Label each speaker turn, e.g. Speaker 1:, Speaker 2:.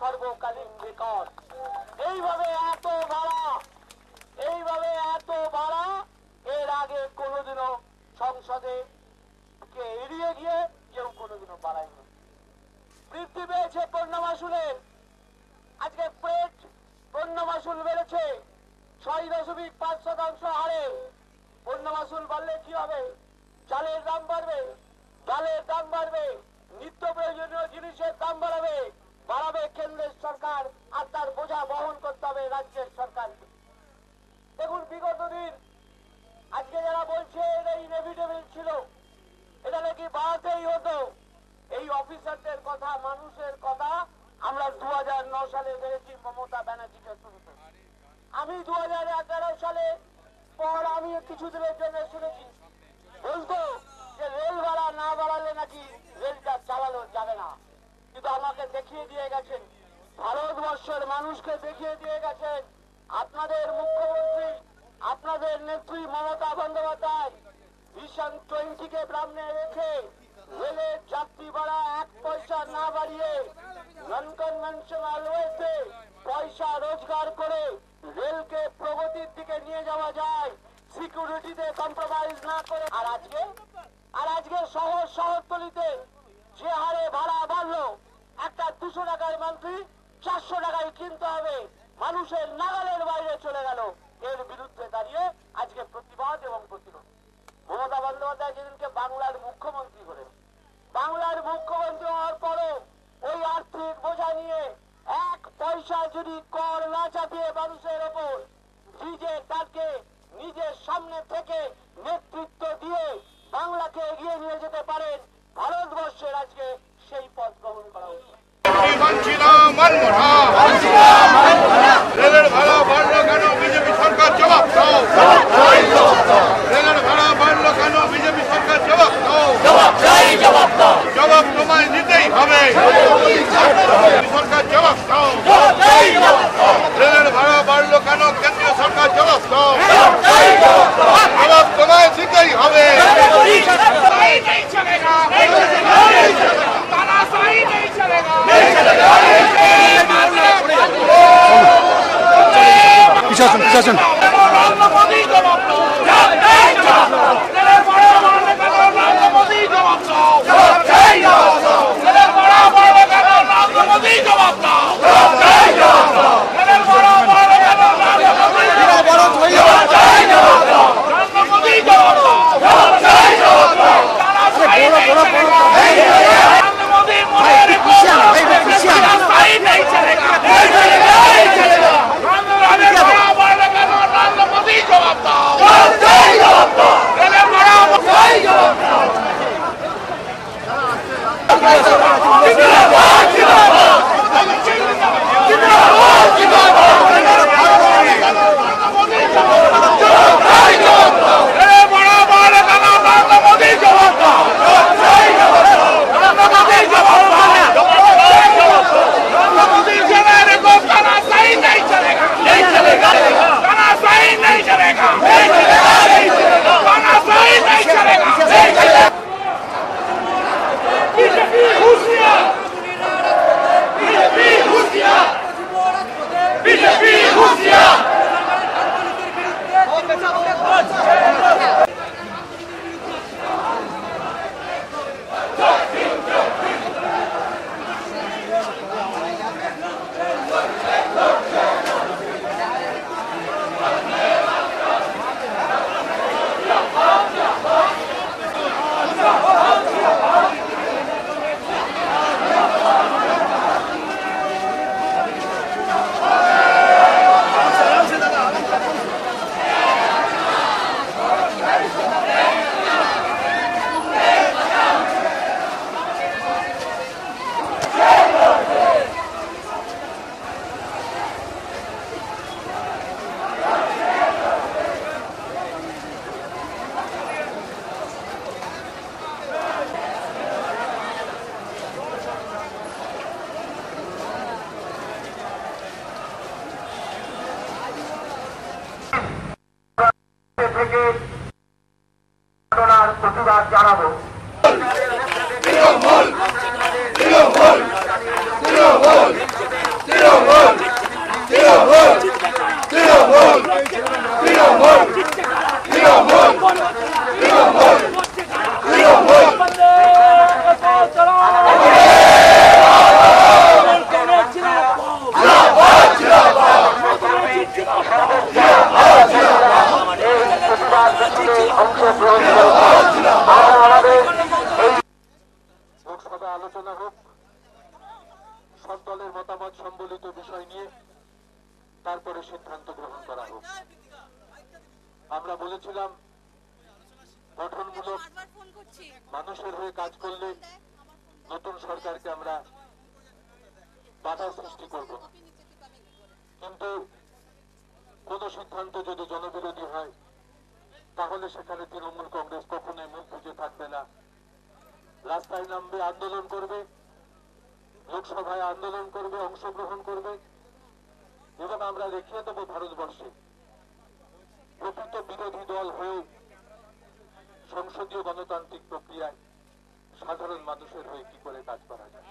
Speaker 1: সর্বকালীন record. এইভাবে এত ভাড়া এর আগে কোনোদিনও সংসদে কে এড়িয়ে গিয়ে কেউ কোনোদিনও বাড়ায়নি। বৃদ্ধি পেয়েছে পণ্য মাসুলের। আজকে পণ্য মাসুল বেড়েছে 6.5% হারে। পণ্য মাসুল বাড়লে কি হবে? চালের দাম বাড়বে, ডালের দাম বাড়বে, নিত্য প্রয়োজনীয় জিনিসের দাম বাড়াবে কেন্দ্রের সরকার, আর তার বোঝা বহন করতে হবে রাজ্যের সরকারকে। দেখুন বিগত দিন আজকে যারা বলছে এটা ইনএভিটেবল ছিল, এটা নাকি বাড়াতেই হতো, এই অফিসারদের কথা, মানুষের কথা আমরা 2009 সালে দেখেছি মমতা ব্যানার্জিকে শুনতে। আমি 2011 সালে পর আমি কিছুদিনের জন্য শুনেছি বলতো যে রেল ভাড়া না বাড়ালে নাকি রেলটা চালানো যাবে না। কিন্তু আমাকে দেখিয়ে দিয়ে গেছেন, ভারতবর্ষের মানুষকে দেখিয়ে দিয়ে গেছেন আপনাদের মুখ্যমন্ত্রী, আপনাদের নেত্রী মমতা বন্দ্যোপাধ্যায় ভিশন 20 কে সামনে রেখে রেলের যাত্রী ভাড়া 1 পয়সা না বাড়িয়ে নন কনভেনশনাল ওয়েতে পয়সা রোজগার করে রেলকে প্রগতির দিকে নিয়ে যাওয়া যায়, সিকিউরিটিতে কম্প্রোমাইজ না করে। আর আজকে শহরতলিতে যে হারে ভাড়া বাড়লো, একটা 200 টাকার মন্ত্রী 400 টাকায় কিনতে হবে, মানুষের নাগালের বাইরে চলে গেল। এর বিরুদ্ধে দাঁড়িয়ে আজকে প্রতিবাদ এবং প্রতিরোধ। মমতা বন্দ্যোপাধ্যায় যেদিনকে বাংলার মুখ্যমন্ত্রী হলেন, বাংলার মুখ্যমন্ত্রী হওয়ার পরও ওই আর্থিক বোঝা নিয়ে 1 পয়সা যদি কর না চাপিয়ে মানুষের ওপর তাকে নিজের সামনে থেকে নেতৃত্ব দিয়ে বাংলাকে এগিয়ে নিয়ে যেতে পারেন, ভারতবর্ষের আজকে সেই পথ গ্রহণ করা উচিত।
Speaker 2: রেলের ভাড়া বাড়লো কেন? বিজেপি সরকার জবাব দাও। রেলের ভাড়া বাড়লো কেন? বিজেপি সরকার জবাব দাও। জবাব তোমায় দিতেই হবে। সরকার জবাব দাও। রেলের ভাড়া বাড়লো কেন? কেন্দ্রীয় সরকার জবাব দাও। জবাব তোমায় দিতেই হবে।
Speaker 3: পিছাচ্ছেন
Speaker 1: প্রতিবাদ জানাবো। সিদ্ধান্ত গ্রহণ করা হোক। আমরা বলেছিলাম গঠনমূলক মানুষের হয়ে কাজ করলে নতুন সরকারকে আমরা বাধা সৃষ্টি করব না, কিন্তু কোন সিদ্ধান্ত যদি জনবিরোধী হয় তাহলে সেখানে তৃণমূল কংগ্রেস কখনোই মুখ বুজে থাকবে না, রাস্তায় নামবে, আন্দোলন করবে, লোকসভায় আন্দোলন করবে, অংশগ্রহণ করবে এবং আমরা দেখিয়ে দেব ভারতবর্ষে প্রকৃত বিরোধী দল হয়েও সংসদীয় গণতান্ত্রিক প্রক্রিয়ায় সাধারণ মানুষের হয়ে কি করে কাজ করা যায়।